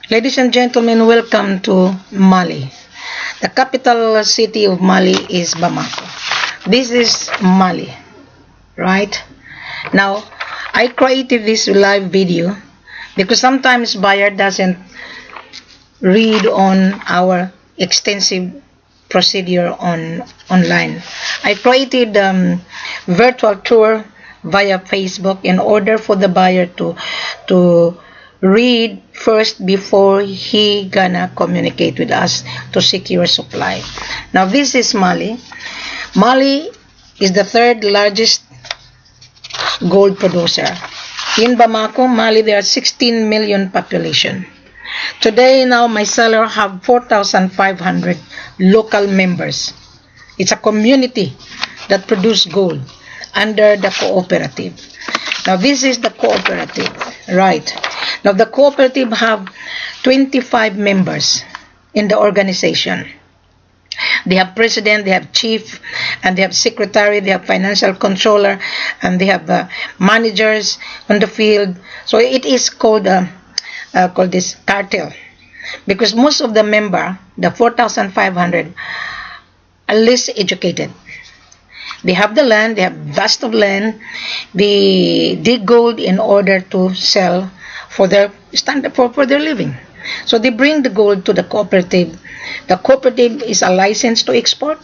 Ladies and gentlemen, welcome to Mali. The capital city of Mali is Bamako. This is Mali, right? Now, I created this live video because sometimes buyer doesn't read on our extensive procedure online. I created virtual tour via Facebook in order for the buyer to read first before he gonna communicate with us to secure supply. Now this is Mali. Mali is the third largest gold producer. In Bamako, Mali, there are 16 million population. Today now my seller have 4,500 local members. It's a community that produce gold under the cooperative. Now this is the cooperative, right? Now the cooperative have 25 members in the organization. They have president, they have chief, and they have secretary, they have financial controller, and they have managers on the field. So it is called this cartel, because most of the member, the 4,500, are less educated. They have the land, they have vast of land. They dig gold in order to sell for their living. So they bring the gold to the cooperative. The cooperative is a license to export.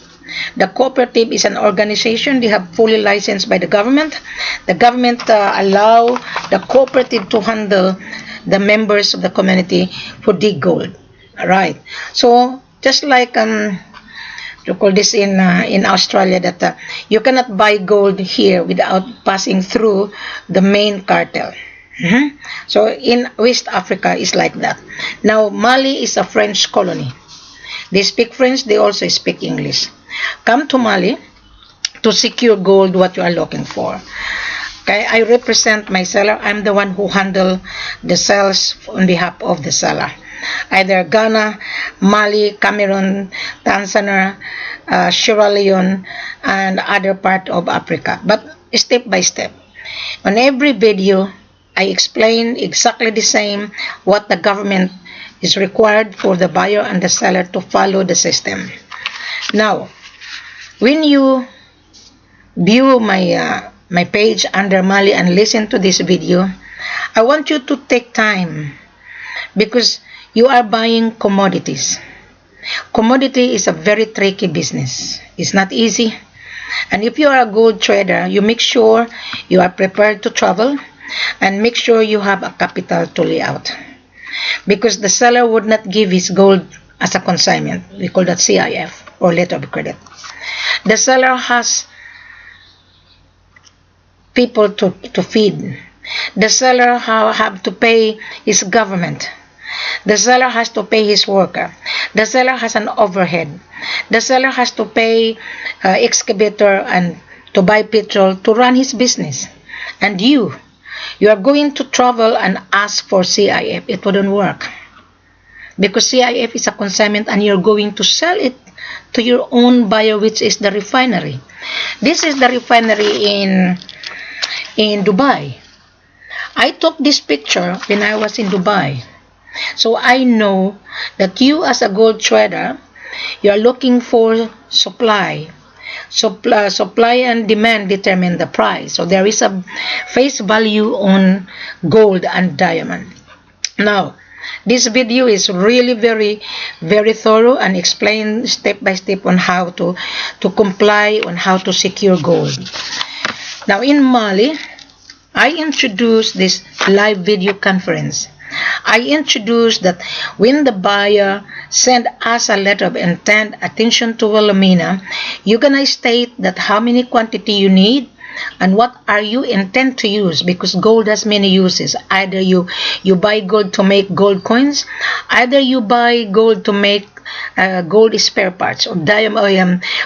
The cooperative is an organization. They have fully licensed by the government. The government allow the cooperative to handle the members of the community who dig gold. All right. So just like you call this in Australia, that you cannot buy gold here without passing through the main cartel. So in West Africa is like that. Now Mali is a French colony. They speak French, they also speak English. Come to Mali to secure gold what you are looking for. Okay, I represent my seller. I'm the one who handle the sales on behalf of the seller. Either Ghana, Mali, Cameroon, Tanzania, Sierra Leone, and other part of Africa. But step by step. On every video, I explain exactly the same what the government is required for the buyer and the seller to follow the system. Now, when you view my page under Mali and listen to this video, I want you to take time, because you are buying commodities. Commodity is a very tricky business. It's not easy. And if you are a gold trader, you make sure you are prepared to travel and make sure you have a capital to lay out. Because the seller would not give his gold as a consignment. We call that CIF, or letter of credit. The seller has people to feed. The seller have to pay his government. The seller has to pay his worker. The seller has an overhead. The seller has to pay excavator and to buy petrol to run his business. And you are going to travel and ask for CIF. It wouldn't work, because CIF is a consignment and you're going to sell it to your own buyer, which is the refinery. This is the refinery in Dubai. I took this picture when I was in Dubai. So I know that you as a gold trader, you are looking for supply. Supply and demand determine the price. So there is a face value on gold and diamond. Now, this video is really very, very thorough and explain step by step on how to comply, on how to secure gold. Now in Mali, I introduced this live video conference. I introduced that when the buyer send us a letter of intent, attention to Wilhelmina, you're gonna state that how many quantity you need and what are you intend to use, because gold has many uses. Either you buy gold to make gold coins, either you buy gold to make gold spare parts, or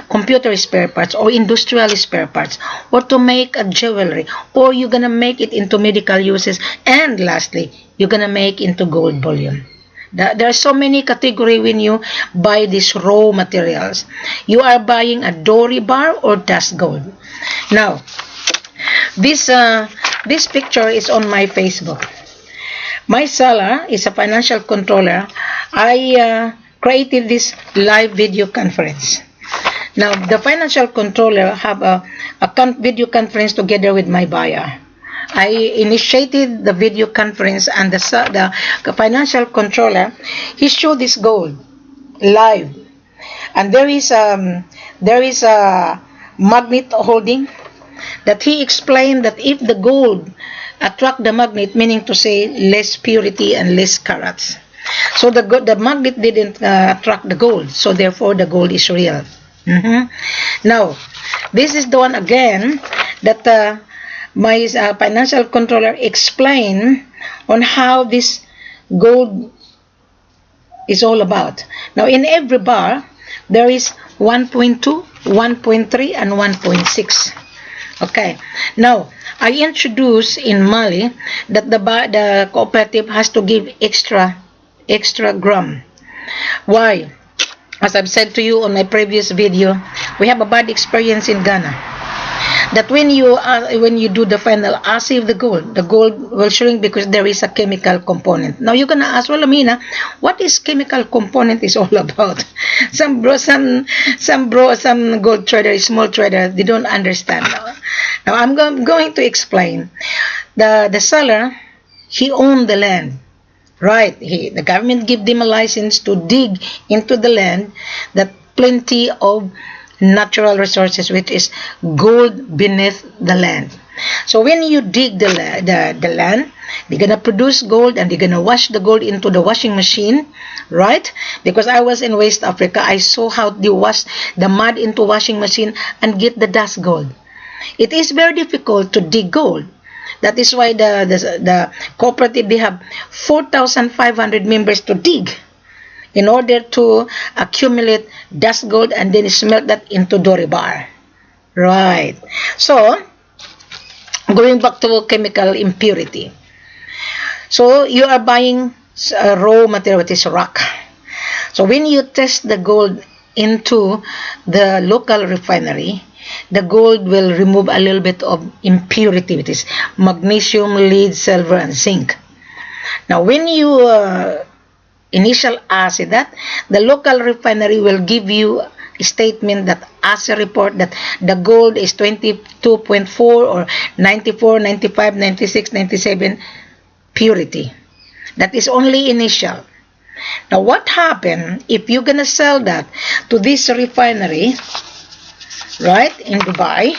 computer spare parts, or industrial spare parts, or to make a jewelry, or you're gonna make it into medical uses, and lastly, you're gonna make into gold bullion. There are so many categories when you buy these raw materials. You are buying a dory bar or dust gold. Now, this picture is on my Facebook. my seller is a financial controller. I created this live video conference. Now, the financial controller have a video conference together with my buyer. I initiated the video conference, and the financial controller, he showed this gold live, and there is a magnet holding that he explained that if the gold attract the magnet, meaning to say less purity and less carats. So the magnet didn't attract the gold, so therefore the gold is real. Now, this is the one again that my financial controller explained on how this gold is all about. Now, in every bar, there is 1.2, 1.3, and 1.6. Okay. Now, I introduced in Mali that the cooperative has to give extra gram. Why? As I've said to you on my previous video, we have a bad experience in Ghana. That when you do the final assay of the gold will shrink because there is a chemical component. Now you're gonna ask, well, Amina, what is chemical component is all about? Some gold trader, small trader, they don't understand. Now I'm going to explain. The seller, he owned the land. Right, the government give them a license to dig into the land that plenty of natural resources, which is gold beneath the land. So when you dig the land, they're gonna produce gold and they're gonna wash the gold into the washing machine, right? Because I was in West Africa, I saw how they wash the mud into washing machine and get the dust gold. It is very difficult to dig gold. That is why the cooperative, they have 4,500 members to dig in order to accumulate dust gold and then smelt that into Dori bar. Right. So, going back to chemical impurity. So, you are buying raw material, which is rock. So, when you test the gold into the local refinery, the gold will remove a little bit of impurity, which is magnesium, lead, silver, and zinc. Now, when you initial assay that, the local refinery will give you a statement, that assay report, that the gold is 22.4 or 94, 95, 96, 97 purity. That is only initial. Now, what happened if you're gonna sell that to this refinery, right, in Dubai?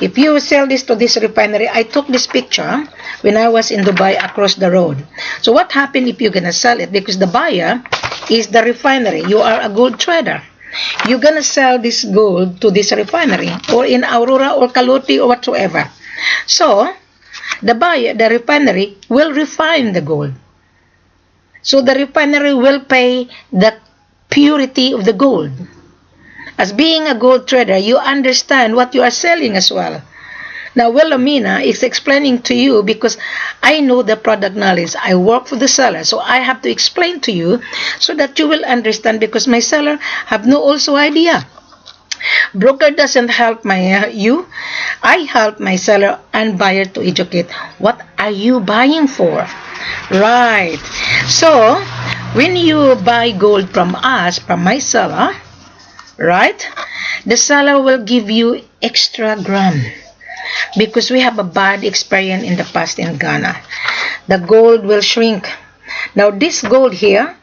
If you sell this to this refinery, I took this picture when I was in Dubai across the road. So what happened if you're gonna sell it? Because the buyer is the refinery. You are a gold trader. You're gonna sell this gold to this refinery or in Aurora or Kaloti or whatsoever. So the buyer, the refinery, will refine the gold. So the refinery will pay the purity of the gold. As being a gold trader, you understand what you are selling as well. Now, Wilhelmina is explaining to you because I know the product knowledge. I work for the seller, so I have to explain to you so that you will understand, because my seller have no also idea. Broker doesn't help you. I help my seller and buyer to educate. What are you buying for? Right. So, when you buy gold from us, from my seller, right, the seller will give you extra gram because we have a bad experience in the past in Ghana. The gold will shrink. Now this gold here,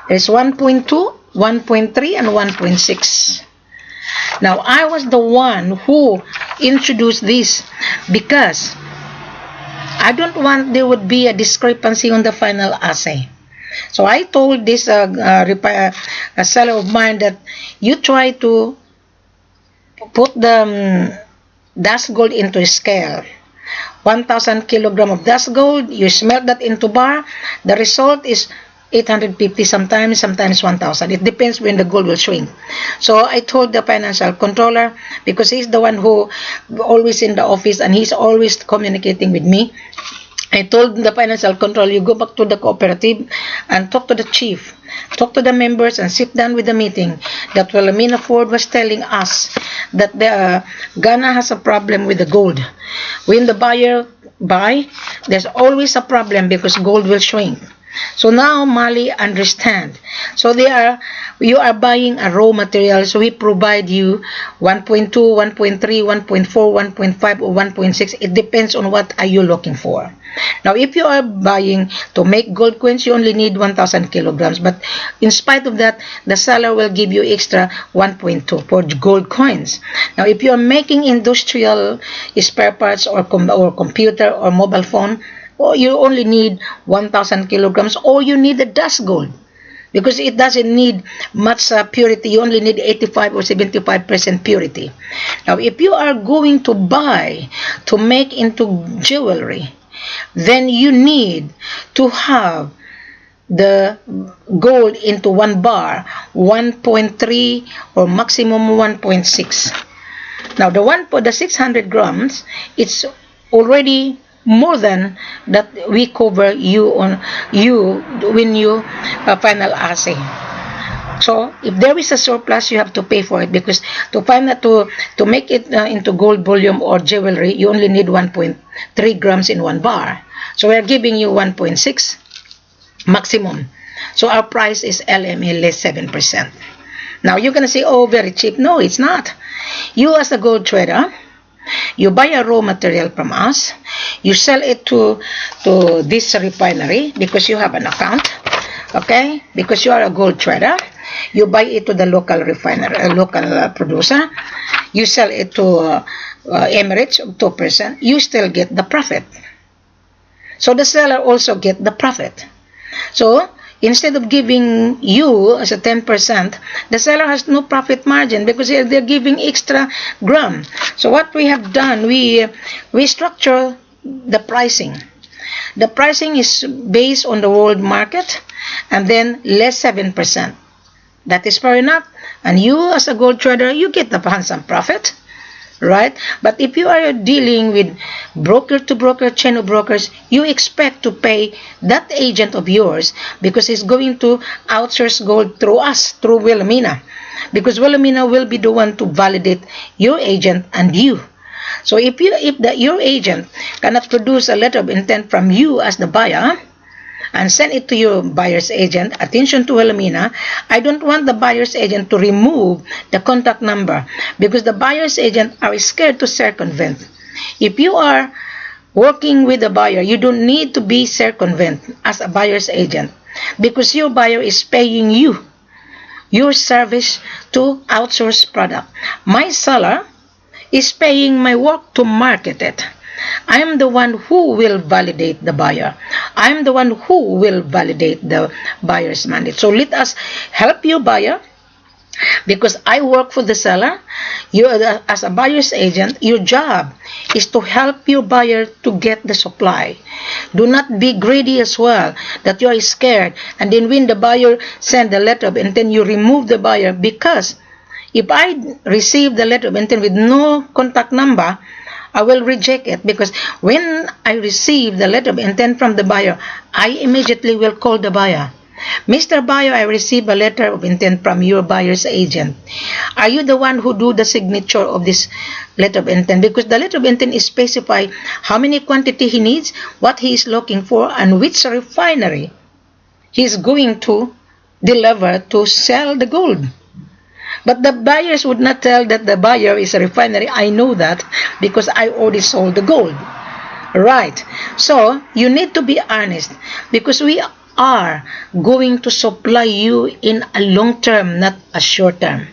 there's 1.2, 1.3, and 1.6. Now I was the one who introduced this because I don't want there would be a discrepancy on the final assay. So I told this a seller of mine that you try to put the dust gold into a scale. 1,000 kilogram of dust gold, you smelt that into bar, the result is 850 sometimes 1,000. It depends when the gold will shrink. So I told the financial controller, because he's the one who always in the office and he's always communicating with me. I told the financial controller, you go back to the cooperative and talk to the chief, talk to the members and sit down with the meeting. That Wilhelmina Ford was telling us that Ghana has a problem with the gold. When the buyer buy, there's always a problem because gold will shrink. So now Mali understand. So you are buying a raw material, so we provide you 1.2, 1.3, 1.4, 1.5 or 1.6. It depends on what are you looking for. Now if you are buying to make gold coins, you only need 1,000 kilograms, but in spite of that, the seller will give you extra 1.2 for gold coins. Now if you are making industrial spare parts or computer or mobile phone, or you only need 1,000 kilograms, or you need a dust gold because it doesn't need much purity. You only need 85 or 75% purity. Now if you are going to buy to make into jewelry, then you need to have the gold into 1 bar, 1.3 or maximum 1.6. Now the 600 grams, it's already more than that we cover you when you final assay. So if there is a surplus, you have to pay for it, because to make it into gold bullion or jewelry, you only need 1.3 grams in 1 bar. So we are giving you 1.6 maximum. So our price is LME less 7%. Now you're gonna say, oh, very cheap. No, it's not. You as a gold trader, you buy a raw material from us, you sell it to this refinery because you have an account, okay? Because you are a gold trader, you buy it to the local refinery, local producer, you sell it to Emirates 2%, you still get the profit. So the seller also get the profit. So instead of giving you as a 10%, the seller has no profit margin because they're giving extra gram. So what we have done, we structure the pricing. The pricing is based on the world market and then less 7%. That is fair enough. And you as a gold trader, you get the handsome profit, right? But if you are dealing with broker to broker, chain of brokers, you expect to pay that agent of yours because he's going to outsource gold through us, through Wilhelmina, because Wilhelmina will be the one to validate your agent and you. So if your agent cannot produce a letter of intent from you as the buyer and send it to your buyer's agent, attention to Wilhelmina, I don't want the buyer's agent to remove the contact number because the buyer's agent are scared to circumvent. If you are working with a buyer, you don't need to be circumvent as a buyer's agent because your buyer is paying you your service to outsource product. My seller is paying my work to market it. I am the one who will validate the buyer. I am the one who will validate the buyer's mandate. So let us help you, buyer, because I work for the seller. You, as a buyer's agent, your job is to help your buyer to get the supply. Do not be greedy as well, that you are scared, and then when the buyer send the letter and then you remove the buyer, because if I receive the letter of intent with no contact number, I will reject it, because when I receive the letter of intent from the buyer, I immediately will call the buyer. Mr. Buyer, I receive a letter of intent from your buyer's agent. Are you the one who do the signature of this letter of intent? Because the letter of intent is specify how many quantity he needs, what he is looking for, and which refinery he is going to deliver to sell the gold. But the buyers would not tell that the buyer is a refinery. I know that because I already sold the gold. Right. So you need to be honest, because we are going to supply you in a long term, not a short term.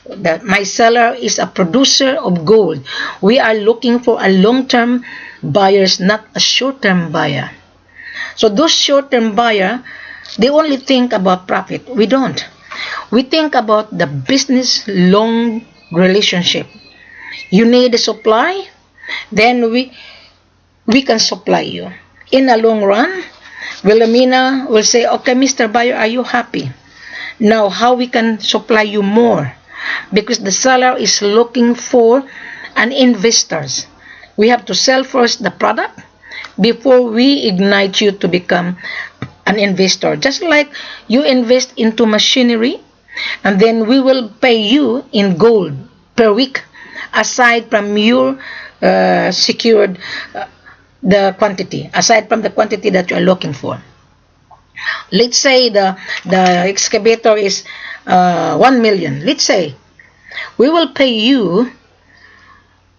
That my seller is a producer of gold. We are looking for a long term buyers, not a short term buyer. So those short term buyer, they only think about profit. We don't. We think about the business long relationship. You need a supply, then we can supply you. In the long run, Wilhelmina will say, okay, Mr. Buyer, are you happy? Now, how we can supply you more? Because the seller is looking for an investors. We have to sell first the product before we ignite you to become an investor. Just like you invest into machinery, and then we will pay you in gold per week, aside from your secured the quantity, aside from the quantity that you are looking for. Let's say the excavator is 1 million. Let's say we will pay you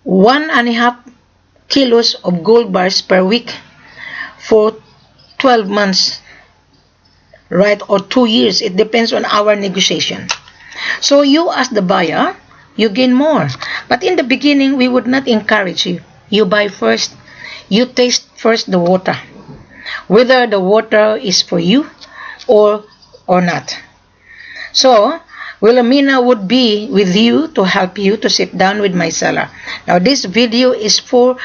1.5 kilos of gold bars per week for 12 months, right, or 2 years. It depends on our negotiation. So you as the buyer, you gain more. But in the beginning, we would not encourage you. You buy first. You taste first the water, whether the water is for you or not. So Wilhelmina would be with you to help you to sit down with my seller. Now this video is for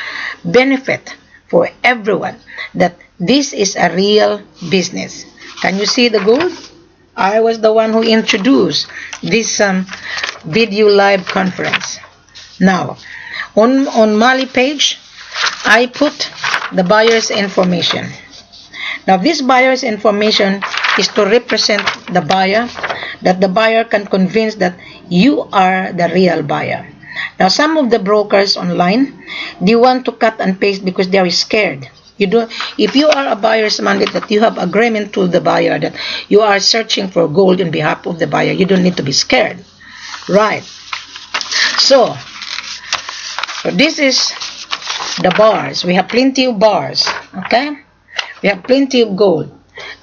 benefit for everyone, that this is a real business. Can you see the gold? I was the one who introduced this video live conference. Now on Mali page, I put the buyer's information. Now this buyer's information is to represent the buyer, that the buyer can convince that you are the real buyer. Now some of the brokers online, they want to cut and paste because they are scared. If you are a buyer's mandate, that you have agreement to the buyer that you are searching for gold on behalf of the buyer, you don't need to be scared, right? So this is the bars. We have plenty of bars, okay? We have plenty of gold.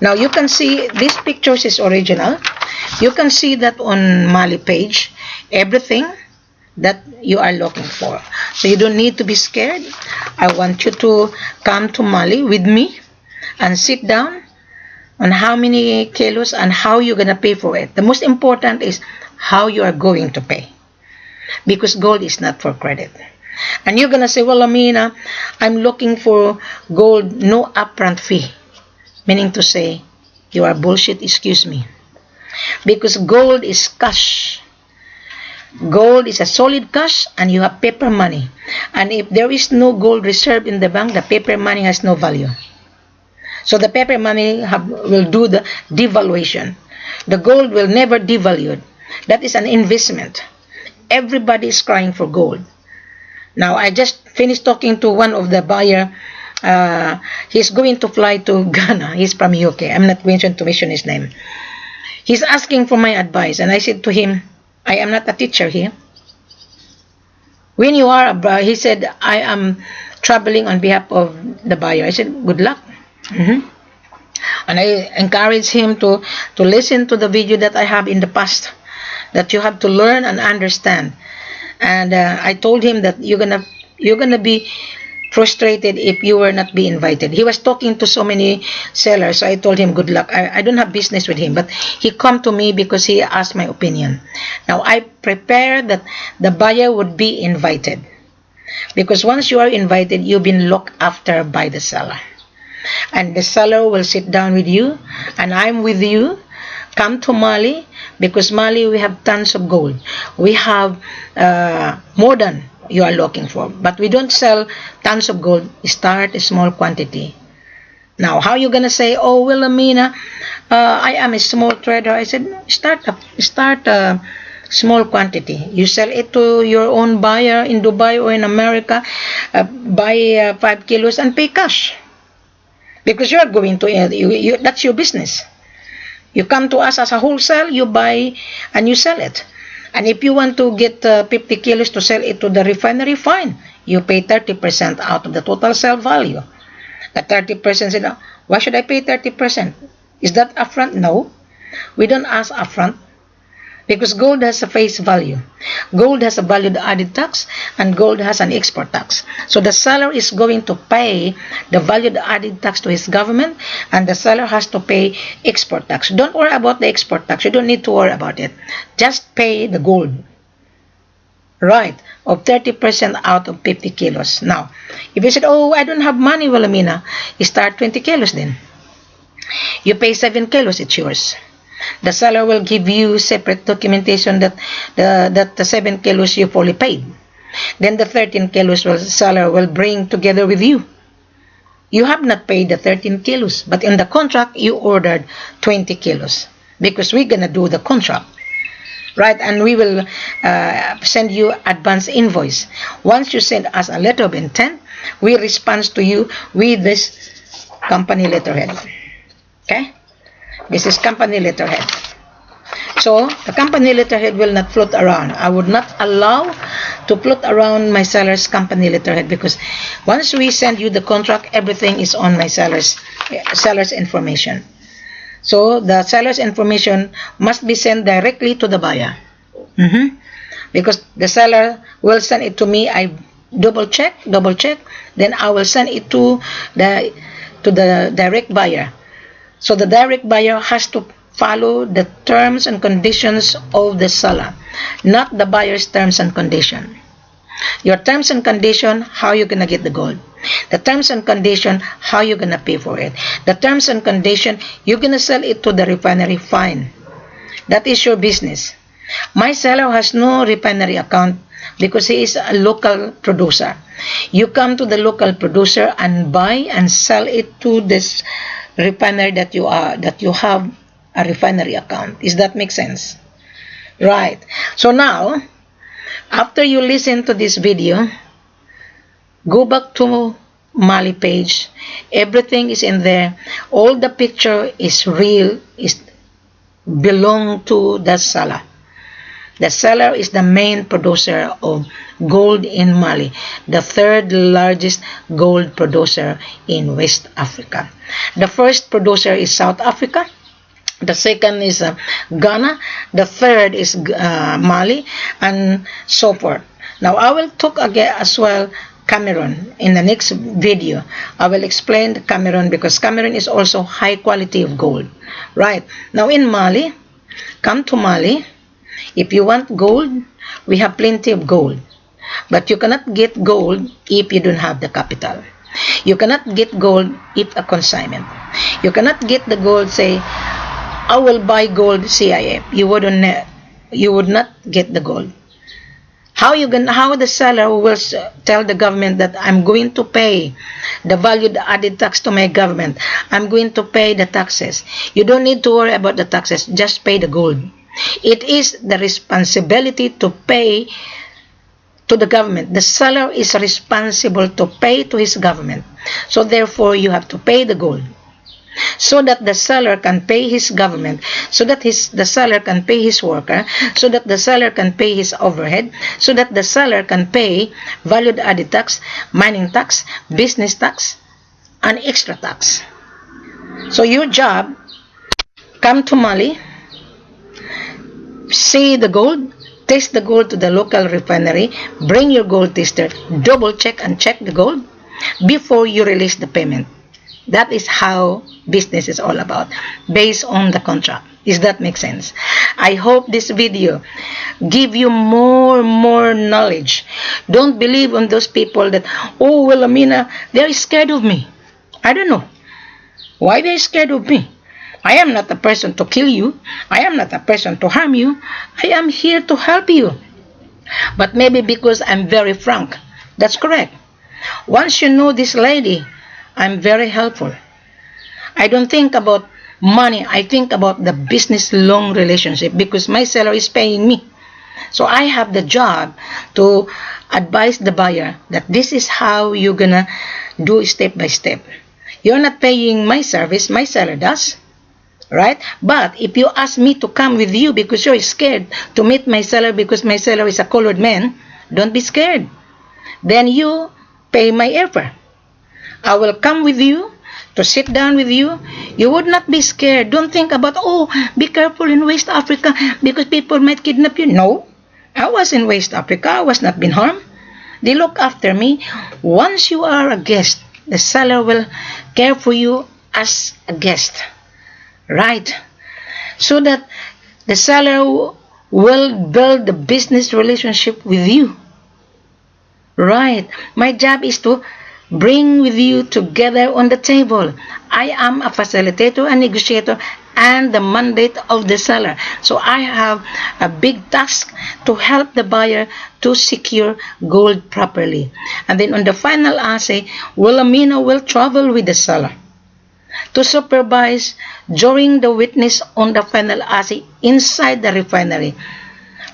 Now you can see this pictures is original. You can see that on Mali page, everything that you are looking for. So you don't need to be scared. I want you to come to Mali with me and sit down on how many kilos and how you're gonna pay for it. The most important is how you are going to pay, because gold is not for credit. And you're gonna say, well, Amina, I'm looking for gold, no upfront fee. Meaning to say, you are bullshit, excuse me. Because gold is cash. Gold is a solid cash, and you have paper money. And if there is no gold reserve in the bank, the paper money has no value. So the paper money will do the devaluation. The gold will never devalue. That is an investment. Everybody is crying for gold. Now, I just finished talking to one of the buyer. He's going to fly to Ghana. He's from UK. I'm not going to mention his name. He's asking for my advice, and I said to him, I am not a teacher here. When you are he said, I am traveling on behalf of the buyer. I said, good luck. And I encourage him to listen to the video that I have in the past, that you have to learn and understand. And I told him that you're gonna be frustrated if you were not be invited. He was talking to so many sellers, so I told him good luck. I don't have business with him, but he come to me because he asked my opinion. Now I prepare that the buyer would be invited, because once you are invited, you've been looked after by the seller, and the seller will sit down with you, and I'm with you. Come to Mali, because Mali we have tons of gold. We have more than you are looking for, but we don't sell tons of gold. Start a small quantity. Now how you gonna say, oh well, Amina, I am a small trader? I said, start a small quantity. You sell it to your own buyer in Dubai or in America. Buy 5 kilos and pay cash, because you are going to that's your business. You come to us as a wholesale, you buy and you sell it. And if you want to get 50 kilos to sell it to the refinery, fine. You pay 30% out of the total sale value. The 30% said, why should I pay 30%? Is that upfront? No. We don't ask upfront, because gold has a face value. Gold has a value added tax, and gold has an export tax. So the seller is going to pay the value added tax to his government, and the seller has to pay export tax. Don't worry about the export tax. You don't need to worry about it. Just pay the gold, right, of 30% out of 50 kilos. Now, if you said, oh, I don't have money, well, Amina, you start 20 kilos then. You pay 7 kilos, it's yours. The seller will give you separate documentation that the 7 kilos you fully paid. Then the 13 kilos seller will bring together with you. You have not paid the 13 kilos, but in the contract you ordered 20 kilos, because we're gonna do the contract, right? And we will send you advance invoice. Once you send us a letter of intent, will respond to you with this company letterhead. Okay? This is company letterhead. So, the company letterhead will not float around. I would not allow to float around my seller's company letterhead, because once we send you the contract, everything is on my seller's information. So, the seller's information must be sent directly to the buyer. Because the seller will send it to me. I double check, then I will send it to the direct buyer. So the direct buyer has to follow the terms and conditions of the seller, not the buyer's terms and condition. Your terms and condition, how you're gonna get the gold. The terms and condition, how you're gonna pay for it. The terms and condition, you're gonna sell it to the refinery, fine. That is your business. My seller has no refinery account because he is a local producer. You come to the local producer and buy and sell it to this refinery that you have a refinery account. Does that make sense? Right. So now, after you listen to this video, go back to Mali page. Everything is in there. All the picture is real, is belong to the seller. The seller is the main producer of gold in Mali, the third largest gold producer in West Africa. The first producer is South Africa. The second is Ghana. The third is Mali, and so forth. Now I will talk again as well Cameroon in the next video. I will explain the Cameroon, because Cameroon is also high quality of gold. Right. Now in Mali, come to Mali. If you want gold, we have plenty of gold. But you cannot get gold if you don't have the capital. You cannot get gold if a consignment. You cannot get the gold, say, I will buy gold CIF. You would not get the gold. How the seller will tell the government that I'm going to pay the value added tax to my government. I'm going to pay the taxes. You don't need to worry about the taxes. Just pay the gold. It is the responsibility to pay to the government. The seller is responsible to pay to his government. So therefore, you have to pay the gold, so that the seller can pay his government, so that the seller can pay his worker, so that the seller can pay his overhead, so that the seller can pay value added tax, mining tax, business tax, and extra tax. So your job, come to Mali, see the gold, taste the gold to the local refinery, bring your gold taster, double check and check the gold before you release the payment. That is how business is all about, based on the contract. Does that make sense? I hope this video give you more knowledge. Don't believe on those people that, oh, well, Amina, they're scared of me. I don't know why they're scared of me. I am not a person to kill you. I am not a person to harm you. I am here to help you. But maybe because I'm very frank. That's correct. Once you know this lady, I'm very helpful. I don't think about money. I think about the business long relationship, because my seller is paying me. So I have the job to advise the buyer that this is how you're gonna do step by step. You're not paying my service, my seller does. Right? But if you ask me to come with you because you're scared to meet my seller because my seller is a colored man, don't be scared. Then you pay my airfare. I will come with you to sit down with you. You would not be scared. Don't think about, oh, be careful in West Africa because people might kidnap you. No, I was in West Africa. I was not been harmed. They look after me. Once you are a guest, the seller will care for you as a guest. Right, so that the seller will build the business relationship with you. Right, my job is to bring with you together on the table. I am a facilitator and negotiator and the mandate of the seller. So I have a big task to help the buyer to secure gold properly. And then on the final assay, Wilhelmina will travel with the seller to supervise during the witness on the final assay inside the refinery.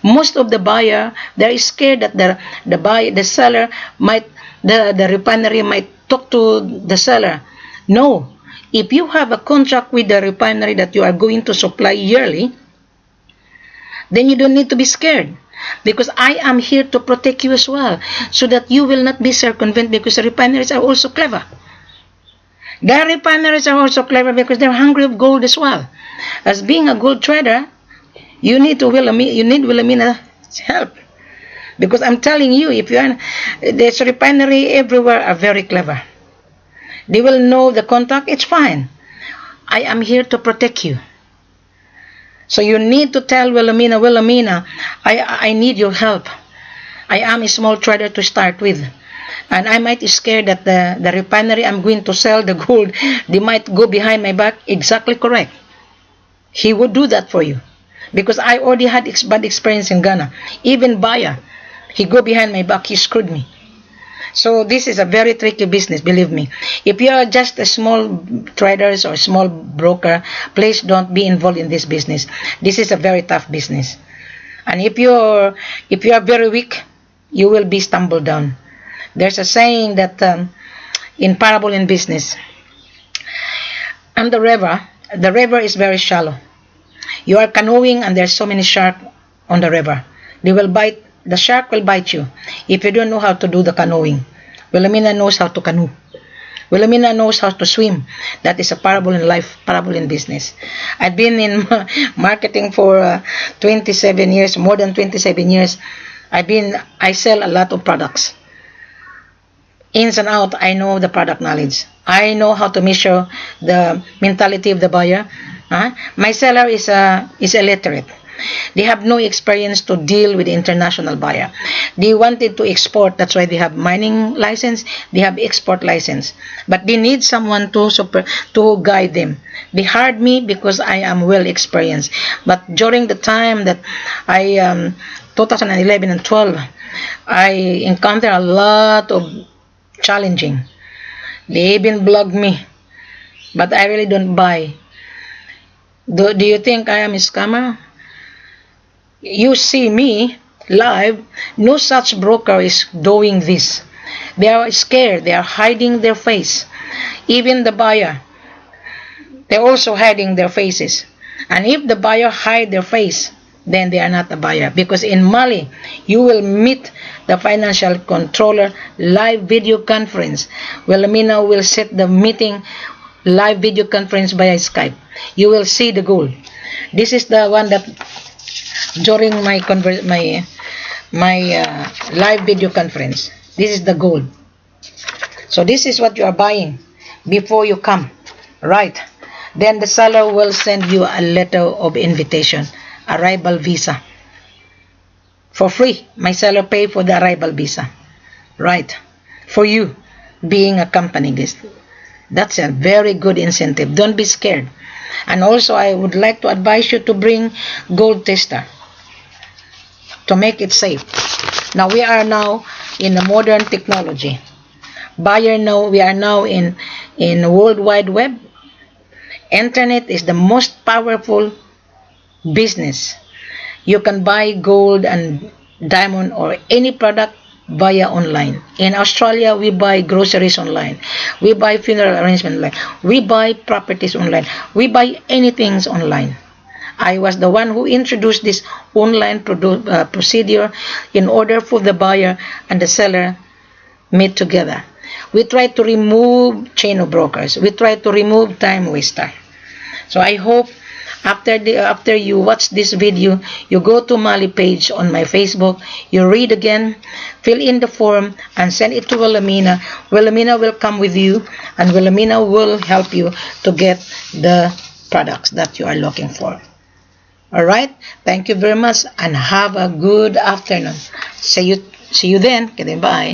Most of the buyer, they're scared that the seller might the refinery might talk to the seller. No, if you have a contract with the refinery that you are going to supply yearly, then you don't need to be scared, because I am here to protect you as well, so that you will not be circumvented, because the refineries are also clever. The refineries are also clever because they're hungry of gold as well. As being a gold trader, you need Wilhelmina's help. Because I'm telling you, if you are, there's a refinery everywhere are very clever. They will know the contract, it's fine. I am here to protect you. So you need to tell Wilhelmina, I need your help. I am a small trader to start with. And I might be scared that the refinery I'm going to sell the gold, they might go behind my back. Exactly correct. He would do that for you. Because I already had bad experience in Ghana. Even buyer, he go behind my back, he screwed me. So this is a very tricky business, believe me. If you are just a small traders or small broker, please don't be involved in this business. This is a very tough business. And if you are very weak, you will be stumbled down. There's a saying that in parable in business, on the river is very shallow. You are canoeing and there's so many sharks on the river. The shark will bite you if you don't know how to do the canoeing. Wilhelmina knows how to canoe. Wilhelmina knows how to swim. That is a parable in life, parable in business. I've been in marketing for 27 years, more than 27 years. I sell a lot of products. Ins and out, I know the product knowledge. I know how to measure the mentality of the buyer. My seller is illiterate. They have no experience to deal with the international buyer. They wanted to export, that's why they have mining license, they have export license. But they need someone to guide them. They hired me because I am well experienced. But during the time that 2011 and 12, I encountered a lot of challenging. They even blogged me, but I really don't buy. Do you think I am a scammer? You see me live, no such broker is doing this. They are scared, they are hiding their face. Even the buyer, they're also hiding their faces. And if the buyer hide their face, then they are not a buyer. Because in Mali, you will meet the financial controller live video conference. Wilhelmina will set the meeting live video conference via Skype. You will see the goal. This is the one that during my live video conference. This is the goal. So this is what you are buying before you come, right? Then the seller will send you a letter of invitation, arrival visa. For free, my seller pay for the arrival visa, right? For you being a company guest. That's a very good incentive. Don't be scared. And also, I would like to advise you to bring gold tester to make it safe. Now we are now in the modern technology. We are now in World Wide Web. Internet is the most powerful business. You can buy gold and diamond or any product via online. In Australia, we buy groceries online. We buy funeral arrangement online. We buy properties online. We buy anything online. I was the one who introduced this online procedure in order for the buyer and the seller meet together. We try to remove chain of brokers. We try to remove time waster. So I hope after you watch this video, you go to Mali page on my Facebook, you read again, fill in the form, and send it to Wilhelmina. Wilhelmina will come with you, and Wilhelmina will help you to get the products that you are looking for. Alright, thank you very much and have a good afternoon. See you then. Okay, bye.